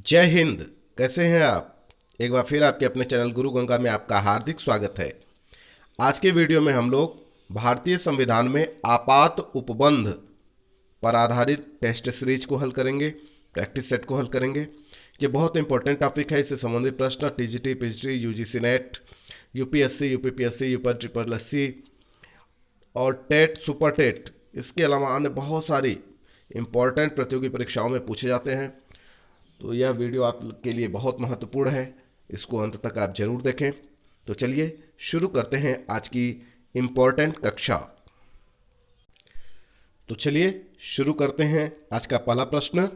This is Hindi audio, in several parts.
जय हिंद। कैसे हैं आप? एक बार फिर आपके अपने चैनल गुरु गंगा में आपका हार्दिक स्वागत है। आज के वीडियो में हम लोग भारतीय संविधान में आपात उपबंध पर आधारित टेस्ट सीरीज को हल करेंगे, प्रैक्टिस सेट को हल करेंगे। ये बहुत इंपॉर्टेंट टॉपिक है। इससे संबंधित प्रश्न TGT, PGT, UGC NET, UPSC, UPPSC, UP triple SC और टेट, सुपर टेट, इसके अलावा अन्य बहुत सारी इंपॉर्टेंट प्रतियोगी परीक्षाओं में पूछे जाते हैं। तो यह वीडियो आपके लिए बहुत महत्वपूर्ण है, इसको अंत तक आप जरूर देखें। तो चलिए शुरू करते हैं आज की इम्पोर्टेंट कक्षा। तो चलिए शुरू करते हैं आज का पहला प्रश्न।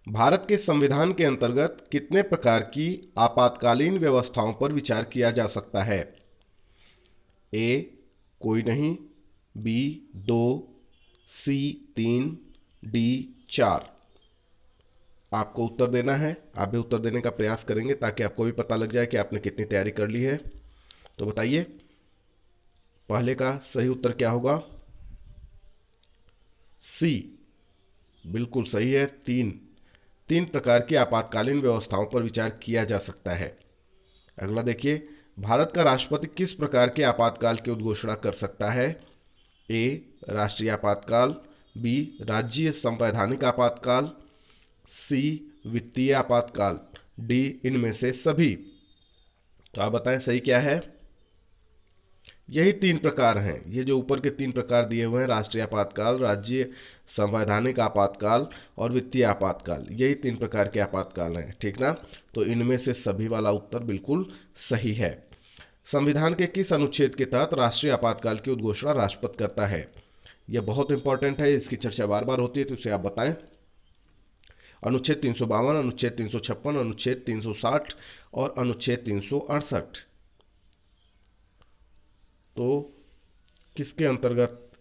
भारत के संविधान के अंतर्गत कितने प्रकार की आपातकालीन व्यवस्थाओं पर विचार किया जा सकता है? ए कोई नहीं, बी दो, सी तीन, डी चार। आपको उत्तर देना है। आप भी उत्तर देने का प्रयास करेंगे ताकि आपको भी पता लग जाए कि आपने कितनी तैयारी कर ली है। तो बताइए पहले का सही उत्तर क्या होगा? सी बिल्कुल सही है। तीन तीन प्रकार की आपातकालीन व्यवस्थाओं पर विचार किया जा सकता है। अगला देखिए, भारत का राष्ट्रपति किस प्रकार के आपातकाल की उद्घोषणा कर सकता है? ए राष्ट्रीय आपातकाल, बी राज्य संवैधानिक आपातकाल, सी वित्तीय आपातकाल, डी इनमें से सभी। तो आप बताएं सही क्या है? यही तीन प्रकार हैं। ये जो ऊपर के तीन प्रकार दिए हुए हैं, राष्ट्रीय आपातकाल, राज्य संवैधानिक आपातकाल और वित्तीय आपातकाल, यही तीन प्रकार के आपातकाल हैं, ठीक ना? तो इनमें से सभी वाला उत्तर बिल्कुल सही है। संविधान के किस अनुच्छेद के तहत राष्ट्रीय आपातकाल की उद्घोषणा राष्ट्रपति करता है? यह बहुत इंपॉर्टेंट है, इसकी चर्चा बार बार होती है, तो इसे आप बताएं। अनुच्छेद 352, अनुच्छेद 356, अनुच्छेद 360 और अनुच्छेद 368। तो किसके अंतर्गत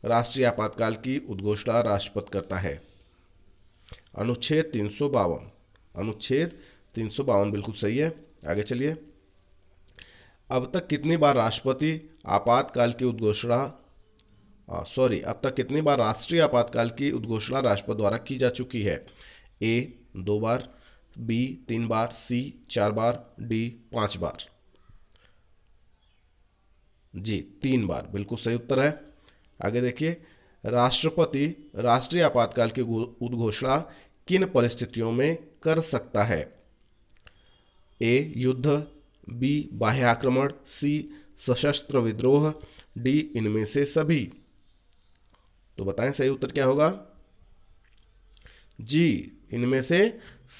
राष्ट्रीय आपातकाल की उद्घोषणा राष्ट्रपति करता है? अनुच्छेद 352। अनुच्छेद 352 बिल्कुल सही है। आगे चलिए। अब तक कितनी बार राष्ट्रपति आपातकाल की उद्घोषणा अब तक कितनी बार राष्ट्रीय आपातकाल की उद्घोषणा राष्ट्रपति द्वारा की जा चुकी है? ए 2 बार, बी 3 बार, सी 4 बार, डी 5 बार। जी 3 बार बिल्कुल सही उत्तर है। आगे देखिए, राष्ट्रपति राष्ट्रीय आपातकाल की उद्घोषणा किन परिस्थितियों में कर सकता है? ए युद्ध, बी बाह्य आक्रमण, सी सशस्त्र विद्रोह, डी इनमें से सभी। तो बताएं सही उत्तर क्या होगा? जी इनमें से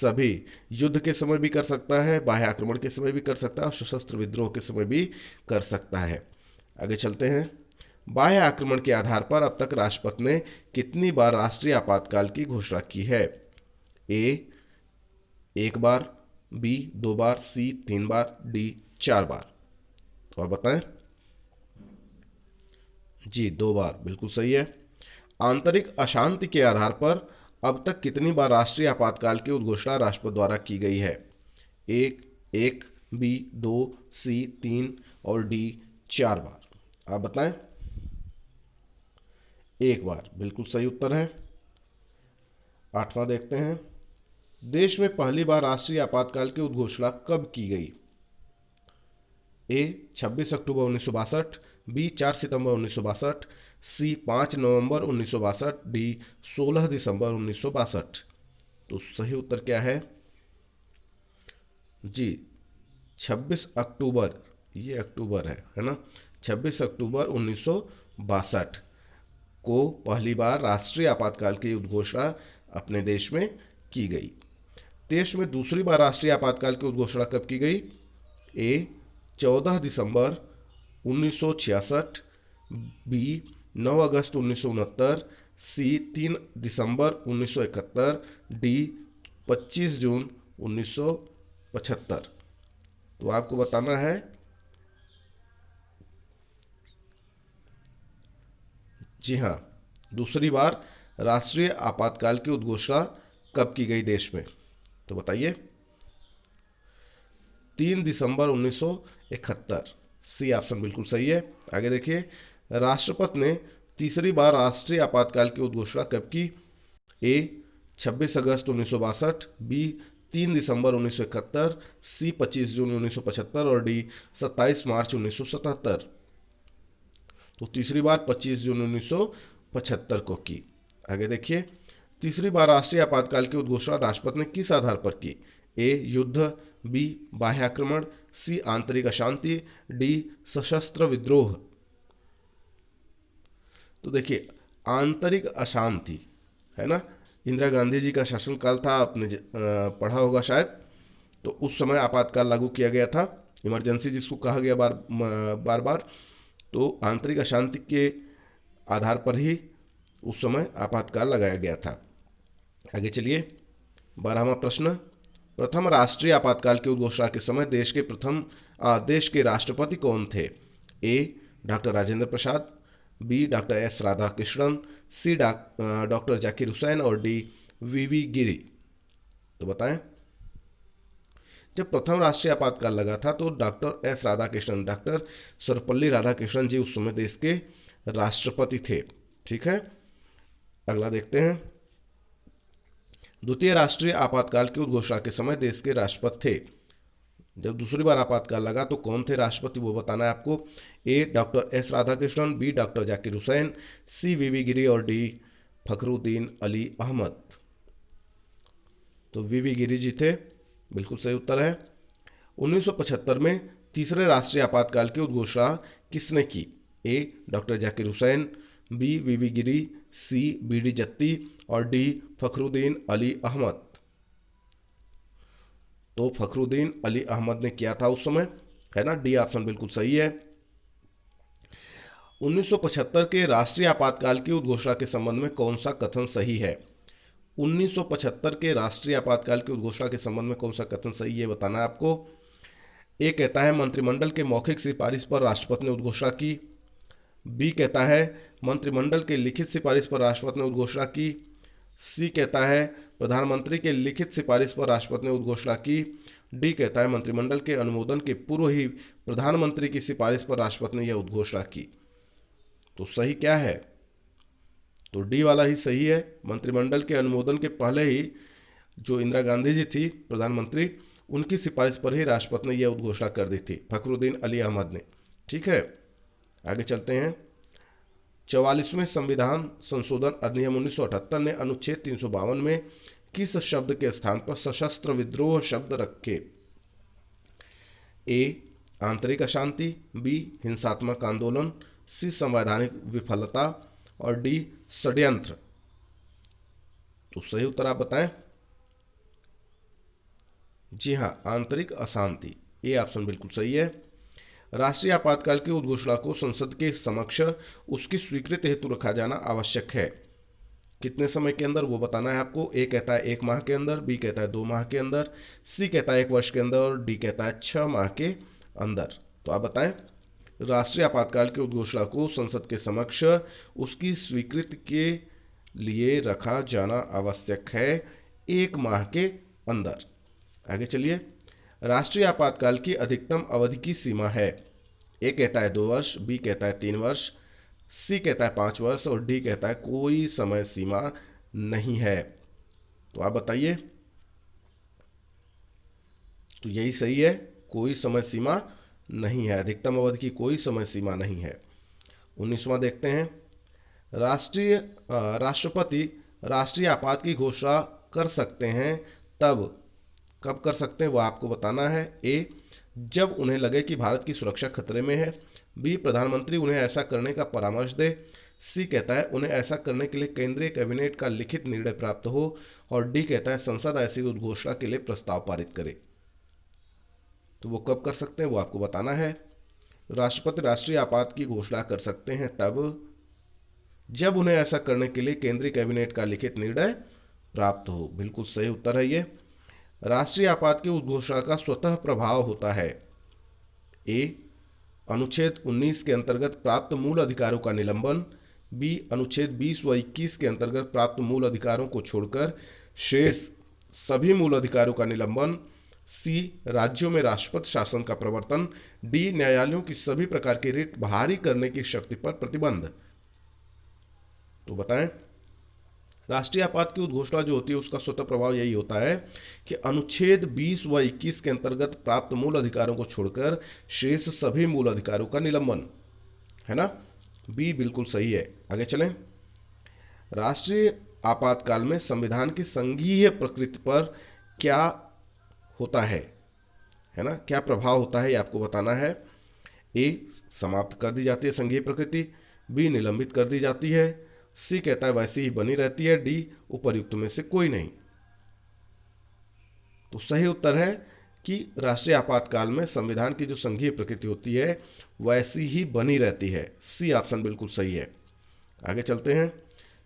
सभी। युद्ध के समय भी कर सकता है, बाह्य आक्रमण के समय भी कर सकता है और सशस्त्र विद्रोह के समय भी कर सकता है। आगे चलते हैं। बाह्य आक्रमण के आधार पर अब तक राष्ट्रपति ने कितनी बार राष्ट्रीय आपातकाल की घोषणा की है? ए 1 बार, बी 2 बार, सी 3 बार, डी 4 बार। तो आप बताएं। जी 2 बार बिल्कुल सही है। आंतरिक अशांति के आधार पर अब तक कितनी बार राष्ट्रीय आपातकाल की उद्घोषणा राष्ट्रपति द्वारा की गई है? एक एक, बी 2, सी 3 और डी 4 बार। आप बताएं। 1 बार बिल्कुल सही उत्तर है। आठवां देखते हैं। देश में पहली बार राष्ट्रीय आपातकाल की उद्घोषणा कब की गई? ए 26 अक्टूबर 1962, बी 4 सितंबर 1962, सी 5 नवंबर 1962, डी 16 दिसंबर 1962। तो सही उत्तर क्या है? जी 26 अक्टूबर, ये अक्टूबर है ना? 26 अक्टूबर 1962 को पहली बार राष्ट्रीय आपातकाल की उद्घोषणा अपने देश में की गई। देश में दूसरी बार राष्ट्रीय आपातकाल की उद्घोषणा कब की गई? ए 14 दिसंबर 1966, बी 9 अगस्त 1969, सी 3 दिसंबर 1971, डी 25 जून 1975। तो आपको बताना है। जी हाँ, दूसरी बार राष्ट्रीय आपातकाल की उद्घोषणा कब की गई देश में? तो बताइए। 3 दिसंबर 1971। सी ऑप्शन बिल्कुल सही है। आगे देखिए, राष्ट्रपति ने तीसरी बार राष्ट्रीय आपातकाल की उद्घोषणा कब की? ए 26 अगस्त 1962, बी 3 दिसंबर 1971, सी 25 जून 1975 और डी 27 मार्च 1977। तो तीसरी बार 25 जून 1975 को की। आगे देखिए, तीसरी बार राष्ट्रीय आपातकाल की उद्घोषणा राष्ट्रपति ने किस आधार पर की? ए युद्ध, बी बाह्य आक्रमण, सी आंतरिक अशांति, डी सशस्त्र विद्रोह। तो देखिए, आंतरिक अशांति है ना, इंदिरा गांधी जी का शासनकाल था, आपने पढ़ा होगा शायद। तो उस समय आपातकाल लागू किया गया था, इमरजेंसी जिसको कहा गया बार बार। तो आंतरिक अशांति के आधार पर ही उस समय आपातकाल लगाया गया था। आगे चलिए, 12वां प्रश्न, प्रथम राष्ट्रीय आपातकाल की उद्घोषणा के समय देश के राष्ट्रपति कौन थे? ए doctor Rajendra Prasad, B doctor S Radhakrishnan, सी डॉक्टर जाकिर हुसैन और डी वीवी गिरी। तो बताएं। जब प्रथम राष्ट्रीय आपातकाल लगा था तो doctor S Radhakrishnan, doctor Sarvepalli Radhakrishnan ji उस समय देश के राष्ट्रपति थे। ठीक है, अगला देखते हैं। द्वितीय राष्ट्रीय आपातकाल की उद्घोषणा के समय देश के राष्ट्रपति थे, जब दूसरी बार आपातकाल लगा तो कौन थे राष्ट्रपति, वो बताना है आपको। A doctor S Radhakrishnan, B doctor Zakir Hussain, C V V Giri और डी फखरुद्दीन अली अहमद। तो वीवी गिरी जी थे, बिल्कुल सही उत्तर है। 1975 में तीसरे राष्ट्रीय आपातकाल की उद्घोषणा किसने की? ए डॉक्टर जाकिर हुसैन, बी वीवी गिरी, सी बी डी जत्ती और डी फखरुद्दीन अली अहमद। तो फखरुद्दीन अली अहमद ने किया था उस समय, है ना, डी ऑप्शन बिल्कुल सही है। 1975 के राष्ट्रीय आपातकाल की उद्घोषणा के संबंध में कौन सा कथन सही है? 1975 के राष्ट्रीय आपातकाल की उद्घोषणा के संबंध में कौन सा कथन सही है बताना है आपको। ए कहता है मंत्रिमंडल के मौखिक सिफारिश पर राष्ट्रपति ने उद्घोषणा की, बी कहता है मंत्रिमंडल के लिखित सिफारिश पर राष्ट्रपति ने उद्घोषणा की, सी कहता है प्रधानमंत्री के लिखित सिफारिश पर राष्ट्रपति ने उद्घोषणा की, डी कहता है मंत्रिमंडल के अनुमोदन के पूर्व ही प्रधानमंत्री की सिफारिश पर राष्ट्रपति ने यह उद्घोषणा की। तो सही क्या है? तो डी वाला ही सही है। मंत्रिमंडल के अनुमोदन के पहले ही जो इंदिरा गांधी जी थी प्रधानमंत्री, उनकी सिफारिश पर ही राष्ट्रपति ने यह उद्घोषणा कर दी थी, फखरुद्दीन अली अहमद ने। ठीक है, आगे चलते हैं। 44वें संविधान संशोधन अधिनियम 1978 ने अनुच्छेद 352 में किस शब्द के स्थान पर सशस्त्र विद्रोह शब्द रखे? ए आंतरिक अशांति, बी हिंसात्मक आंदोलन, सी संवैधानिक विफलता और डी षड्यंत्र। तो सही उत्तर आप बताएं। जी हाँ, आंतरिक अशांति, ए ऑप्शन बिल्कुल सही है। राष्ट्रीय आपातकाल की उद्घोषणा को संसद के समक्ष उसकी स्वीकृति हेतु रखा जाना आवश्यक है। कितने समय के अंदर वो बताना है आपको। ए कहता है 1 माह के अंदर, बी कहता है 2 माह के अंदर, सी कहता है 1 वर्ष के अंदर और डी कहता है 6 माह के अंदर। तो आप बताएं। राष्ट्रीय आपातकाल की उद्घोषणा को संसद के समक्ष उसकी स्वीकृति के लिए रखा जाना आवश्यक है 1 माह के अंदर। आगे चलिए। राष्ट्रीय आपातकाल की अधिकतम अवधि की सीमा है। ए कहता है 2 वर्ष, बी कहता है 3 वर्ष, सी कहता है 5 वर्ष और डी कहता है कोई समय सीमा नहीं है। तो आप बताइए। तो यही सही है, कोई समय सीमा नहीं है, अधिकतम अवधि की कोई समय सीमा नहीं है। 19वां देखते हैं। राष्ट्रपति राष्ट्रीय आपात की घोषणा कर सकते हैं तब, कब कर सकते हैं वो आपको बताना है। ए जब उन्हें लगे कि भारत की सुरक्षा खतरे में है, बी प्रधानमंत्री उन्हें ऐसा करने का परामर्श दे, सी कहता है उन्हें ऐसा करने के लिए केंद्रीय कैबिनेट का लिखित निर्णय प्राप्त हो और डी कहता है संसद ऐसी उद्घोषणा के लिए प्रस्ताव पारित करे। तो वो कब कर सकते हैं वो आपको बताना है। राष्ट्रपति राष्ट्रीय आपात की घोषणा कर सकते हैं तब जब उन्हें ऐसा करने के लिए केंद्रीय कैबिनेट का लिखित निर्णय प्राप्त हो। बिल्कुल सही उत्तर है ये। राष्ट्रीय आपात की उद्घोषणा का स्वतः प्रभाव होता है। ए अनुच्छेद 19 के अंतर्गत प्राप्त मूल अधिकारों का निलंबन, बी अनुच्छेद 20 व 21 के अंतर्गत प्राप्त मूल अधिकारों को छोड़कर शेष सभी मूल अधिकारों का निलंबन, सी राज्यों में राष्ट्रपति शासन का प्रवर्तन, डी न्यायालयों की सभी प्रकार की रिट बहाली करने की शक्ति पर प्रतिबंध। तो बताएं। राष्ट्रीय आपात की उद्घोषणा जो होती है उसका स्वतः प्रभाव यही होता है कि अनुच्छेद 20 व 21 के अंतर्गत प्राप्त मूल अधिकारों को छोड़कर शेष सभी मूल अधिकारों का निलंबन, है ना। बी बिल्कुल सही है। आगे चलें। राष्ट्रीय आपातकाल में संविधान की संघीय प्रकृति पर क्या होता है ना, क्या प्रभाव होता है ये आपको बताना है। ए, समाप्त कर दी जाती है संघीय प्रकृति। बी, निलंबित कर दी जाती है। सी कहता है वैसी ही बनी रहती है। डी, उपर्युक्त में से कोई नहीं। तो सही उत्तर है कि राष्ट्रीय आपातकाल में संविधान की जो संघीय प्रकृति होती है वैसी ही बनी रहती है। सी ऑप्शन बिल्कुल सही है। आगे चलते हैं।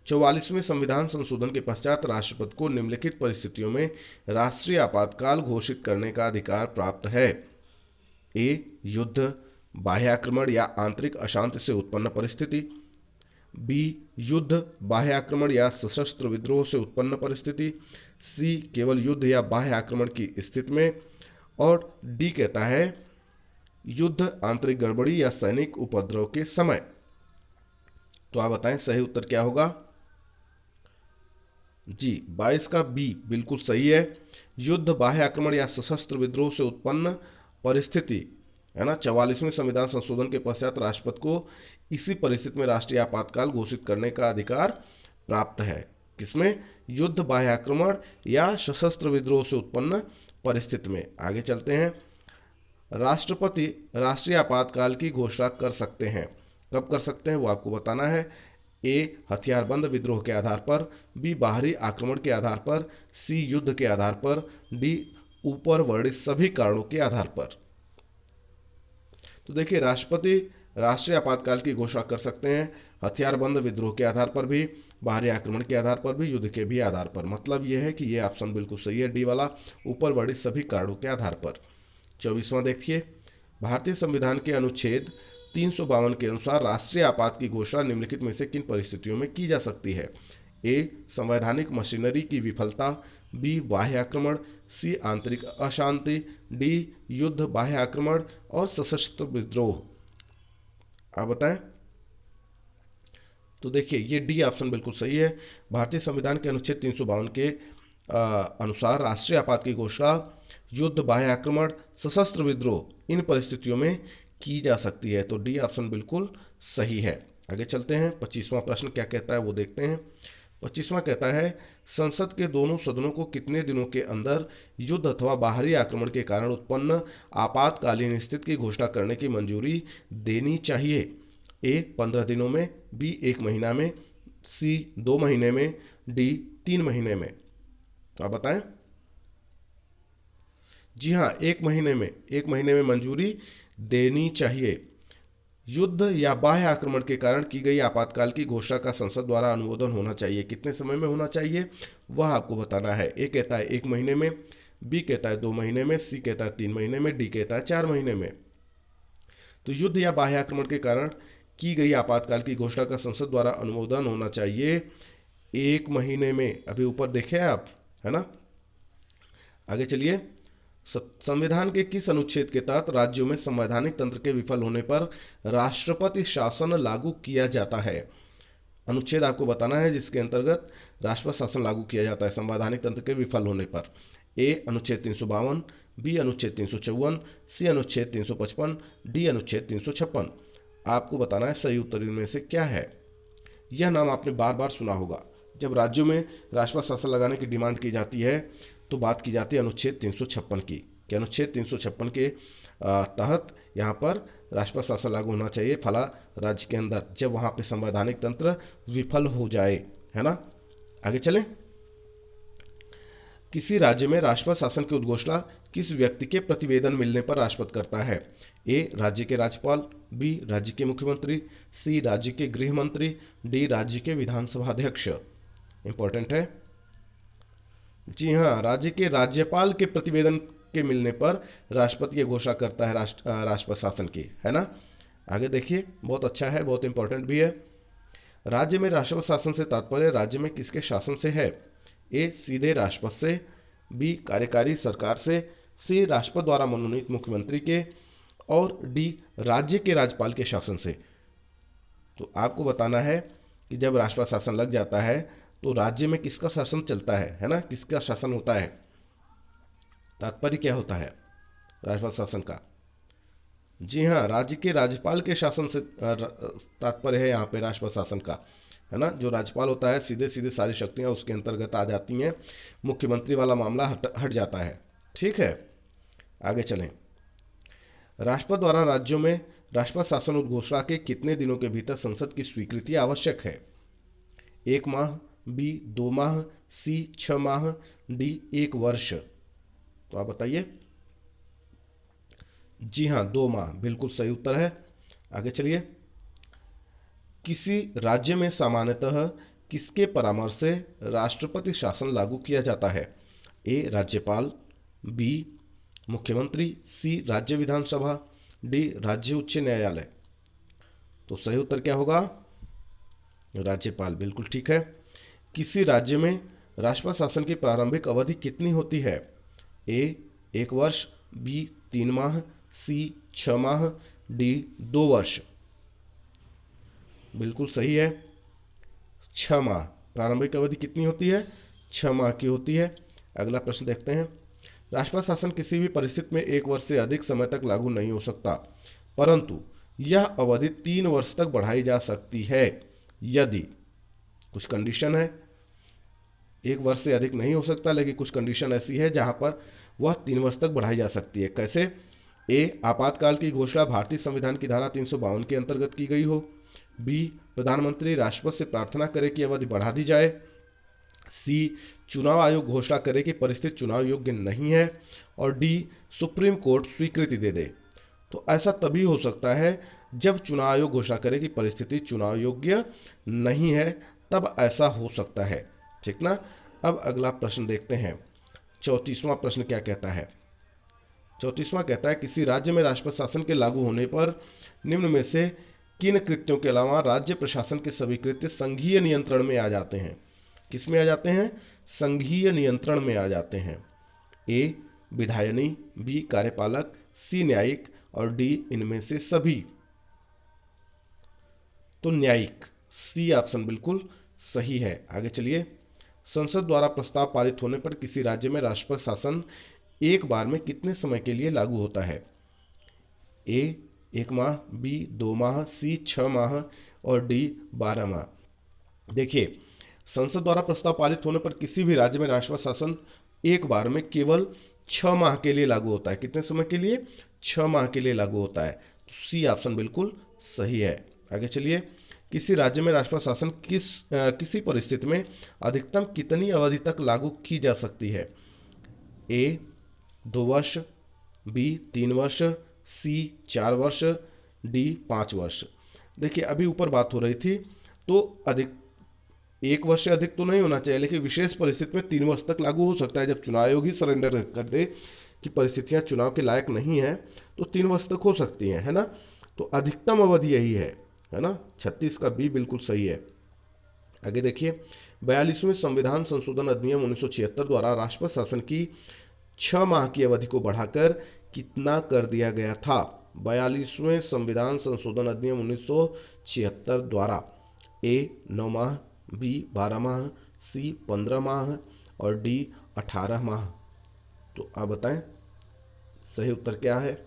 44वें संविधान संशोधन के पश्चात राष्ट्रपति को निम्नलिखित परिस्थितियों में राष्ट्रीय आपातकाल घोषित करने का अधिकार प्राप्त है। ए, युद्ध, बाह्य आक्रमण या आंतरिक अशांति से उत्पन्न परिस्थिति। बी, युद्ध, बाह्य आक्रमण या सशस्त्र विद्रोह से उत्पन्न परिस्थिति। सी, केवल युद्ध या बाह्य आक्रमण की स्थिति में। और डी कहता है युद्ध, आंतरिक गड़बड़ी या सैनिक उपद्रव के समय। तो आप बताएं सही उत्तर क्या होगा। जी, 22 का बी बिल्कुल सही है। युद्ध, बाह्य आक्रमण या सशस्त्र विद्रोह से उत्पन्न परिस्थिति, है ना। 44वें संविधान संशोधन के पश्चात राष्ट्रपति को इसी परिस्थिति में राष्ट्रीय आपातकाल घोषित करने का अधिकार प्राप्त है। किसमें? युद्ध, बाह्य आक्रमण या सशस्त्र विद्रोह से उत्पन्न परिस्थिति में। आगे चलते हैं। राष्ट्रपति राष्ट्रीय आपातकाल की घोषणा कर सकते हैं। कब कर सकते हैं वो आपको बताना है। ए, हथियारबंद विद्रोह के आधार पर। बी, बाहरी आक्रमण के आधार पर। सी, युद्ध के आधार पर। डी, ऊपर वर्णित सभी कारणों के आधार पर। तो देखिए, राष्ट्रपति राष्ट्रीय आपातकाल की घोषणा कर सकते हैं हथियारबंद विद्रोह के आधार पर भी, बाहरी आक्रमण के आधार पर भी, युद्ध के भी आधार पर। मतलब यह है कि यह ऑप्शन बिल्कुल सही है, डी वाला, ऊपर वर्णित सभी कारणों के आधार पर। 24वां देखिए। भारतीय संविधान के अनुच्छेद 352 के अनुसार राष्ट्रीय आपात की घोषणा निम्नलिखित में से किन परिस्थितियों में की जा सकती है। ए, संवैधानिक मशीनरी की विफलता। बी, बाह्य आक्रमण। सी, आंतरिक अशांति। डी, युद्ध, बाह्य आक्रमण और सशस्त्र विद्रोह। आप बताएं। तो देखिए, ये डी ऑप्शन बिल्कुल सही है। भारतीय संविधान के अनुच्छेद 352 के अनुसार राष्ट्रीय आपात की घोषणा युद्ध, बाह्य आक्रमण, सशस्त्र विद्रोह इन परिस्थितियों में की जा सकती है। तो डी ऑप्शन बिल्कुल सही है। आगे चलते हैं। 25वां प्रश्न क्या कहता है वो देखते हैं। 25वां कहता है संसद के दोनों सदनों को कितने दिनों के अंदर युद्ध अथवा बाहरी आक्रमण के कारण उत्पन्न आपातकालीन स्थिति की घोषणा करने की मंजूरी देनी चाहिए। ए, 15 दिनों में। बी, 1 महीना में। सी, 2 महीने में। डी, 3 महीने में। तो आप बताएं। जी हाँ, 1 महीने में मंजूरी देनी चाहिए। युद्ध या बाह्य आक्रमण के कारण की गई आपातकाल की घोषणा का संसद द्वारा अनुमोदन होना चाहिए। कितने समय में होना चाहिए वह आपको बताना है। ए कहता है 1 महीने में। बी कहता है 2 महीने में। सी कहता है 3 महीने में। डी कहता है 4 महीने में। तो युद्ध या बाह्य आक्रमण के कारण की गई आपातकाल की घोषणा का संसद द्वारा अनुमोदन होना चाहिए 1 महीने में। अभी ऊपर देखे आप, है ना। आगे चलिए। संविधान के किस अनुच्छेद के तहत राज्यों में संवैधानिक तंत्र के विफल होने पर राष्ट्रपति शासन लागू किया जाता है। अनुच्छेद आपको बताना है जिसके अंतर्गत राष्ट्रपति शासन लागू किया जाता है संवैधानिक तंत्र के विफल होने पर। ए, अनुच्छेद 352। बी, अनुच्छेद 354। सी, अनुच्छेद 355। डी, अनुच्छेद 356। आपको बताना है सही उत्तर इनमें से क्या है। यह नाम आपने बार बार सुना होगा। जब राज्यों में राष्ट्रपति शासन लगाने की डिमांड की जाती है तो बात की जाती है अनुच्छेद 356 की, कि अनुच्छेद 356 के तहत यहाँ पर राष्ट्रपति शासन लागू होना चाहिए फला राज्य के अंदर, जब वहाँ पे संवैधानिक तंत्र विफल हो जाए, है ना। आगे चलें। किसी राज्य में राष्ट्रपति शासन की उद्घोषणा किस व्यक्ति के प्रतिवेदन मिलने पर राष्ट्रपति करता है। ए, राज्य के राज्यपाल। बी, राज्य के मुख्यमंत्री। सी, राज्य के गृह मंत्री। डी, राज्य के विधानसभा अध्यक्ष। इंपॉर्टेंट है। जी हाँ, राज्य के राज्यपाल के प्रतिवेदन के मिलने पर राष्ट्रपति की घोषणा करता है राष्ट्रपति शासन की, है ना। आगे देखिए, बहुत अच्छा है, बहुत इंपॉर्टेंट भी है। राज्य में राष्ट्रपति शासन से तात्पर्य राज्य में किसके शासन से है। ए, सीधे राष्ट्रपति से। बी, कार्यकारी सरकार से। सी, राष्ट्रपति द्वारा मनोनीत मुख्यमंत्री के। और डी, राज्य के राज्यपाल के शासन से। तो आपको बताना है कि जब राष्ट्रपति शासन लग जाता है तो राज्य में किसका शासन चलता है ना, किसका शासन होता है, तात्पर्य क्या होता है राष्ट्रपति शासन का? जी हाँ, राज्य के राज्यपाल के शासन से तात्पर्य है यहाँ पे राष्ट्रपति शासन का, है ना। जो राज्यपाल होता है सीधे सीधे सारी शक्तियाँ उसके अंतर्गत आ जाती हैं, मुख्यमंत्री वाला मामला हट जाता है। ठीक है, आगे चलें। राष्ट्रपति द्वारा राज्यों में राष्ट्रपति शासन उद्घोषणा के कितने दिनों के भीतर संसद की स्वीकृति आवश्यक है? 1 माह, बी 2 माह, सी 6 माह, डी 1 वर्ष। तो आप बताइए। जी हाँ, 2 माह बिल्कुल सही उत्तर है। आगे चलिए। किसी राज्य में सामान्यतः किसके परामर्श से राष्ट्रपति शासन लागू किया जाता है? ए राज्यपाल, बी मुख्यमंत्री, सी राज्य विधानसभा, डी राज्य उच्च न्यायालय। तो सही उत्तर क्या होगा? राज्यपाल, बिल्कुल ठीक है। किसी राज्य में राष्ट्रपति शासन की प्रारंभिक अवधि कितनी होती है? ए 1 वर्ष, बी 3 माह, सी 6 माह, डी 2 वर्ष। बिल्कुल सही है, 6 माह। प्रारंभिक अवधि कितनी होती है? 6 माह की होती है। अगला प्रश्न देखते हैं। राष्ट्रपति शासन किसी भी परिस्थिति में 1 वर्ष से अधिक समय तक लागू नहीं हो सकता, परंतु यह अवधि 3 वर्ष तक बढ़ाई जा सकती है यदि कुछ कंडीशन है। 1 वर्ष से अधिक नहीं हो सकता, लेकिन कुछ कंडीशन ऐसी है जहां पर वह 3 वर्ष तक बढ़ाई जा सकती है। कैसे? ए आपातकाल की घोषणा भारतीय संविधान की धारा 352 के अंतर्गत की गई हो, बी प्रधानमंत्री राष्ट्रपति से प्रार्थना करे कि अवधि बढ़ा दी जाए, सी चुनाव आयोग घोषणा करे कि परिस्थिति चुनाव योग्य नहीं है, और डी सुप्रीम कोर्ट स्वीकृति दे दे। तो ऐसा तभी हो सकता है जब चुनाव आयोग घोषणा करे कि परिस्थिति चुनाव योग्य नहीं है, तब ऐसा हो सकता है। ठीक ना। अब अगला प्रश्न देखते हैं। 34वां प्रश्न क्या कहता है? 34वां कहता है किसी राज्य में राष्ट्रपति शासन के लागू होने पर निम्न में से किन कृत्यों के अलावा राज्य प्रशासन के सभी कृत्य संघीय नियंत्रण में आ जाते हैं? किस में आ जाते हैं? संघीय नियंत्रण में आ जाते हैं। ए विधायनी, बी कार्यपालक, सी न्यायिक, और डी इनमें से सभी। तो न्यायिक, सी ऑप्शन बिल्कुल सही है। आगे चलिए। संसद द्वारा प्रस्ताव पारित होने पर किसी राज्य में राष्ट्रपति शासन एक बार में कितने समय के लिए लागू होता है? ए 1 माह, बी 2 माह, सी 6 माह, और डी 12 माह। देखिए, संसद द्वारा प्रस्ताव पारित होने पर किसी भी राज्य में राष्ट्रपति शासन एक बार में केवल 6 माह के लिए लागू होता है। कितने समय के लिए? 6 माह के लिए लागू होता है। तो सी ऑप्शन बिल्कुल सही है। आगे चलिए। किसी राज्य में राष्ट्रपति शासन किसी परिस्थिति में अधिकतम कितनी अवधि तक लागू की जा सकती है? ए 2 वर्ष, बी 3 वर्ष, सी 4 वर्ष, डी 5 वर्ष। देखिए, अभी ऊपर बात हो रही थी तो अधिक 1 वर्ष से अधिक तो नहीं होना चाहिए, लेकिन विशेष परिस्थिति में 3 वर्ष तक लागू हो सकता है। जब चुनाव आयोग ही सरेंडर कर दे कि परिस्थितियां चुनाव के लायक नहीं है, तो 3 वर्ष तक हो सकती हैं, है ना। तो अधिकतम अवधि यही है ना। 36 का बी बिल्कुल सही है। आगे देखिए। 42वें संविधान संशोधन अधिनियम 1976 द्वारा राष्ट्रपति शासन की 6 माह की अवधि को बढ़ाकर कितना कर दिया गया था? 42वें संविधान संशोधन अधिनियम 1976 द्वारा ए 9 माह, बी 12 माह, सी 15 माह, और डी 18 माह। तो आप बताएं सही उत्तर क्या है?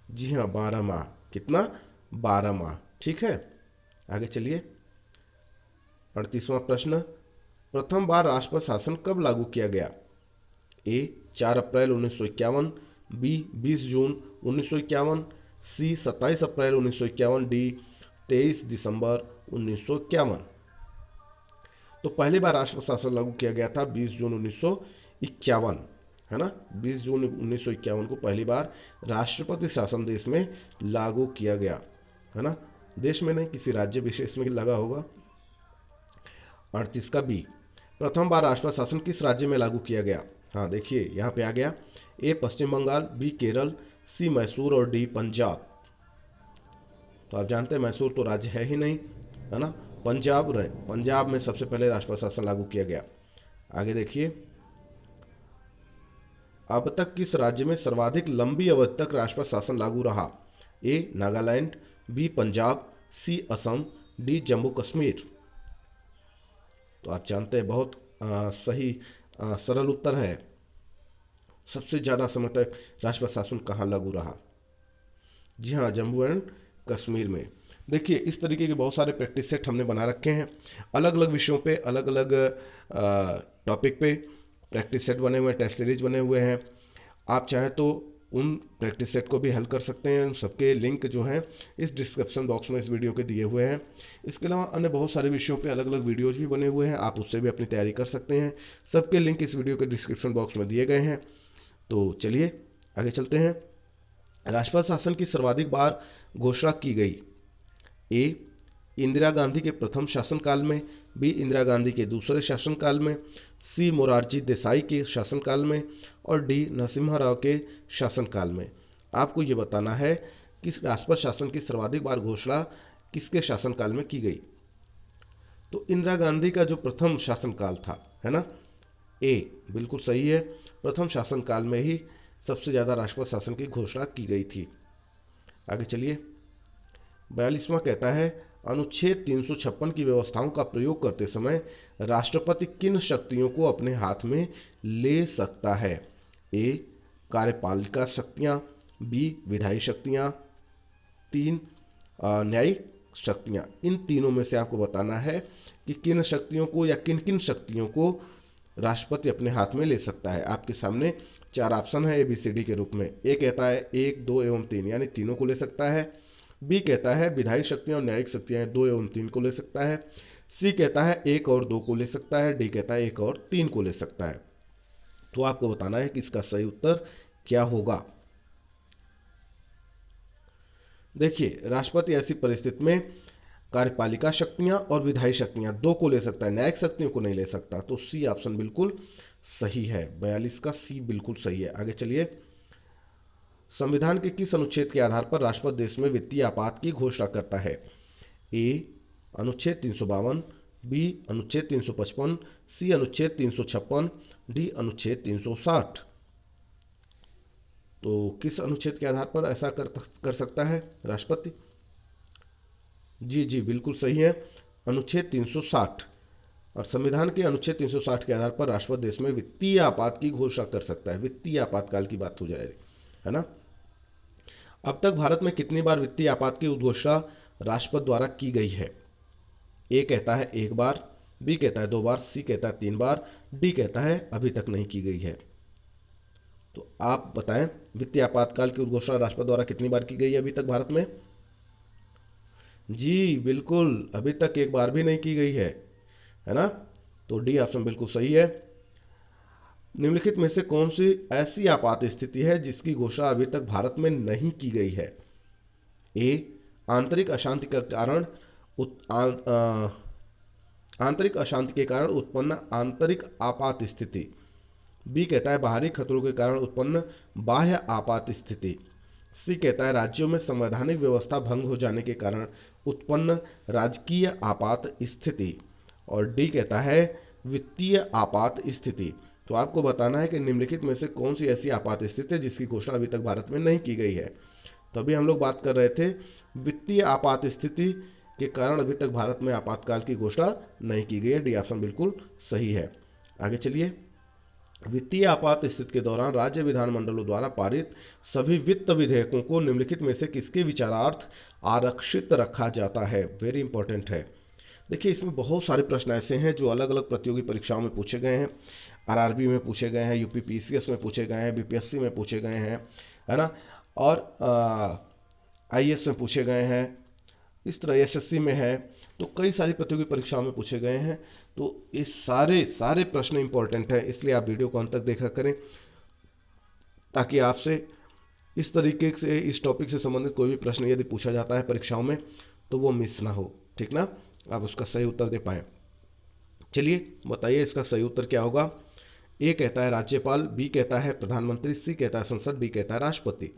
जी हाँ, 12 माह। कितना? 12 माह। ठीक है, आगे चलिए। 38वां प्रश्न। प्रथम बार राष्ट्रपति शासन कब लागू किया गया? ए 4 अप्रैल 1951, बी 20 जून 1951, सी 27 अप्रैल 1951, डी 23 दिसंबर 1951। तो पहली बार राष्ट्रपति शासन लागू किया गया था 20 जून 1951, है ना। 20 जून 1951 को पहली बार राष्ट्रपति शासन देश में लागू किया गया, है ना। देश में नहीं, किसी राज्य विशेष में लगा होगा। 38 का बी। प्रथम बार राष्ट्रपति शासन किस राज्य में लागू किया गया? हाँ देखिए, यहाँ पे आ गया। ए पश्चिम बंगाल, बी केरल, सी मैसूर, और डी पंजाब। तो आप जानते हैं मैसूर तो राज्य है ही नहीं, है ना। पंजाब में सबसे पहले राष्ट्रपति शासन लागू किया गया। आगे देखिए। अब तक किस राज्य में सर्वाधिक लंबी अवधि तक राष्ट्रपति शासन लागू रहा? ए नागालैंड, बी पंजाब, सी असम, डी जम्मू कश्मीर। तो आप जानते हैं बहुत सही सरल उत्तर है। सबसे ज़्यादा समय तक राष्ट्रपति शासन कहाँ लागू रहा? जी हाँ, जम्मू एंड कश्मीर में। देखिए इस तरीके के बहुत सारे प्रैक्टिस सेट हमने बना रखे हैं, अलग अलग विषयों पे, अलग अलग टॉपिक पे प्रैक्टिस सेट बने हुए हैं, टेस्ट सीरीज बने हुए हैं। आप चाहें तो उन प्रैक्टिस सेट को भी हल कर सकते हैं। उन सबके लिंक जो हैं इस डिस्क्रिप्शन बॉक्स में इस वीडियो के दिए हुए हैं। इसके अलावा अन्य बहुत सारे विषयों पे अलग अलग वीडियोज भी बने हुए हैं, आप उससे भी अपनी तैयारी कर सकते हैं। सबके लिंक इस वीडियो के डिस्क्रिप्शन बॉक्स में दिए गए हैं। तो चलिए आगे चलते हैं। राष्ट्रपति शासन की सर्वाधिक बार घोषणा की गई? ए इंदिरा गांधी के प्रथम शासनकाल में, बी इंदिरा गांधी के दूसरे शासनकाल में, सी मोरारजी देसाई के शासनकाल में, और डी नरसिम्हा राव के शासनकाल में। आपको ये बताना है कि राष्ट्रपति शासन की सर्वाधिक बार घोषणा किसके शासनकाल में की गई? तो इंदिरा गांधी का जो प्रथम शासनकाल था, है ना, ए बिल्कुल सही है। प्रथम शासनकाल में ही सबसे ज़्यादा राष्ट्रपति शासन की घोषणा की गई थी। आगे चलिए। 42वां कहता है, अनुच्छेद 356 की व्यवस्थाओं का प्रयोग करते समय राष्ट्रपति किन शक्तियों को अपने हाथ में ले सकता है? ए कार्यपालिका शक्तियां, बी विधायी शक्तियां, तीन न्यायिक शक्तियां। इन तीनों में से आपको बताना है कि किन शक्तियों को या किन किन शक्तियों को राष्ट्रपति अपने हाथ में ले सकता है। आपके सामने चार ऑप्शन है ABCD के रूप में। ए कहता है 1, 2 एवं 3 यानी तीनों को ले सकता है। बी कहता है विधायी शक्तियां और न्यायिक शक्तियां 2 एवं 3 को ले सकता है। सी कहता है 1 और 2 को ले सकता है। डी कहता है 1 और 3 को ले सकता है। तो आपको बताना है कि इसका सही उत्तर क्या होगा। देखिए राष्ट्रपति ऐसी परिस्थिति में कार्यपालिका शक्तियां और विधायी शक्तियां 2 को ले सकता है, न्यायिक शक्तियों को नहीं ले सकता। तो सी ऑप्शन बिल्कुल सही है। 42 का सी बिल्कुल सही है। आगे चलिए। संविधान के किस अनुच्छेद के आधार पर राष्ट्रपति देश में वित्तीय आपात की घोषणा करता है? ए अनुच्छेद 352, बी अनुच्छेद 355, सी अनुच्छेद 356, डी अनुच्छेद 360। तो किस अनुच्छेद के आधार पर ऐसा कर सकता है राष्ट्रपति? जी जी बिल्कुल सही है, अनुच्छेद 360। और संविधान के अनुच्छेद 360 के आधार पर राष्ट्रपति देश में वित्तीय आपात की घोषणा कर सकता है। वित्तीय आपातकाल की बात हो जाएगी, है ना। अब तक भारत में कितनी बार वित्तीय आपात की घोषणा राष्ट्रपति द्वारा की गई है? ए कहता है 1 बार, बी कहता है 2 बार, सी कहता है 3 बार, डी कहता है अभी तक नहीं की गई है। तो आप बताएं वित्तीय आपातकाल की घोषणा राष्ट्रपति द्वारा कितनी बार की गई है अभी तक भारत में? जी बिल्कुल, अभी तक एक बार भी नहीं की गई है ना। तो डी ऑप्शन बिल्कुल सही है। निम्नलिखित में से कौन सी ऐसी आपात स्थिति है जिसकी घोषणा अभी तक भारत में नहीं की गई है? ए आंतरिक अशांति का कारण आंतरिक अशांति के कारण उत्पन्न आंतरिक आपात स्थिति, बी कहता है बाहरी खतरों के कारण उत्पन्न बाह्य आपात स्थिति, सी कहता है राज्यों में संवैधानिक व्यवस्था भंग हो जाने के कारण उत्पन्न राजकीय आपात स्थिति, और डी कहता है वित्तीय आपात स्थिति। तो आपको बताना है कि निम्नलिखित में से कौन सी ऐसी आपात स्थिति है जिसकी घोषणा अभी तक भारत में नहीं की गई है। तो अभी हम लोग बात कर रहे थे वित्तीय आपात स्थिति के कारण अभी तक भारत में आपातकाल की घोषणा नहीं की गई है। डी ऑप्शन बिल्कुल सही है। आगे चलिए। वित्तीय आपात स्थिति के दौरान राज्य विधानमंडलों द्वारा पारित सभी वित्त विधेयकों को निम्नलिखित में से किसके विचारार्थ आरक्षित रखा जाता है? वेरी इंपॉर्टेंट है। देखिए इसमें बहुत सारे प्रश्न ऐसे हैं जो अलग अलग प्रतियोगी परीक्षाओं में पूछे गए हैं। RRB में पूछे गए हैं, यूपी PCS में पूछे गए हैं, BPSC में पूछे गए हैं, है ना, और IAS में पूछे गए हैं, इस तरह SSC में है। तो कई सारी प्रतियोगी परीक्षाओं में पूछे गए हैं। तो ये सारे प्रश्न इंपॉर्टेंट है, इसलिए आप वीडियो को अंत तक देखा करें ताकि आपसे इस तरीके से इस टॉपिक से संबंधित कोई भी प्रश्न यदि पूछा जाता है परीक्षाओं में तो वो मिस ना हो, ठीक ना, आप उसका सही उत्तर दे पाएँ। चलिए बताइए इसका सही उत्तर क्या होगा। ए कहता है राज्यपाल, बी कहता है प्रधानमंत्री, सी कहता है संसद, डी कहता है राष्ट्रपति।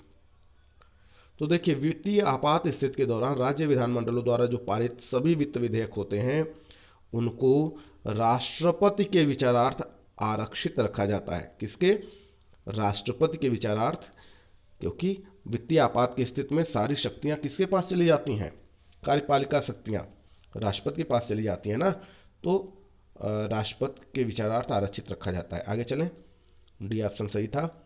तो देखिए वित्तीय आपात स्थिति के दौरान राज्य विधानमंडलों द्वारा जो पारित सभी वित्त विधेयक होते हैं उनको राष्ट्रपति के विचारार्थ आरक्षित रखा जाता है। किसके? राष्ट्रपति के विचारार्थ, क्योंकि वित्तीय आपात की स्थिति में सारी शक्तियां किसके पास चली जाती हैं? कार्यपालिका शक्तियां राष्ट्रपति के पास चली जाती हैं ना। तो राष्ट्रपति के विचारार्थ आरक्षित रखा जाता है। आगे चलें, डी ऑप्शन सही था।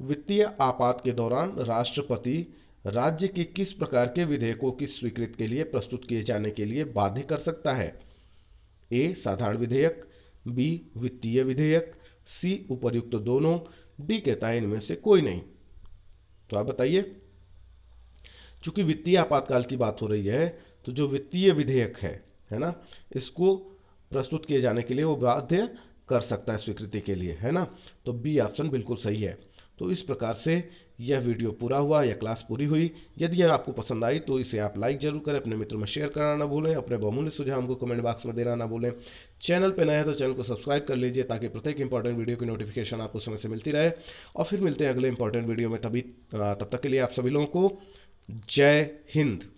वित्तीय आपात के दौरान राष्ट्रपति राज्य के किस प्रकार के विधेयकों की स्वीकृति के लिए प्रस्तुत किए जाने के लिए बाध्य कर सकता है? ए साधारण विधेयक, बी वित्तीय विधेयक, सी उपर्युक्त दोनों, डी कहता है इनमें से कोई नहीं। तो आप बताइए। चूंकि वित्तीय आपातकाल की बात हो रही है तो जो वित्तीय विधेयक है ना, इसको प्रस्तुत किए जाने के लिए वो बाध्य कर सकता है स्वीकृति के लिए, है ना। तो बी ऑप्शन बिल्कुल सही है। तो इस प्रकार से यह वीडियो पूरा हुआ, यह क्लास पूरी हुई। यदि यह आपको पसंद आई तो इसे आप लाइक जरूर करें, अपने मित्रों में शेयर करना ना भूलें, अपने बहुमूल्य सुझाव हमको कमेंट बॉक्स में देना ना भूलें। चैनल पर नए हैं तो चैनल को सब्सक्राइब कर लीजिए ताकि प्रत्येक इंपॉर्टेंट वीडियो की नोटिफिकेशन आपको समय से मिलती रहे। और फिर मिलते हैं अगले इंपॉर्टेंट वीडियो में, तब तक के लिए आप सभी लोगों को जय हिंद।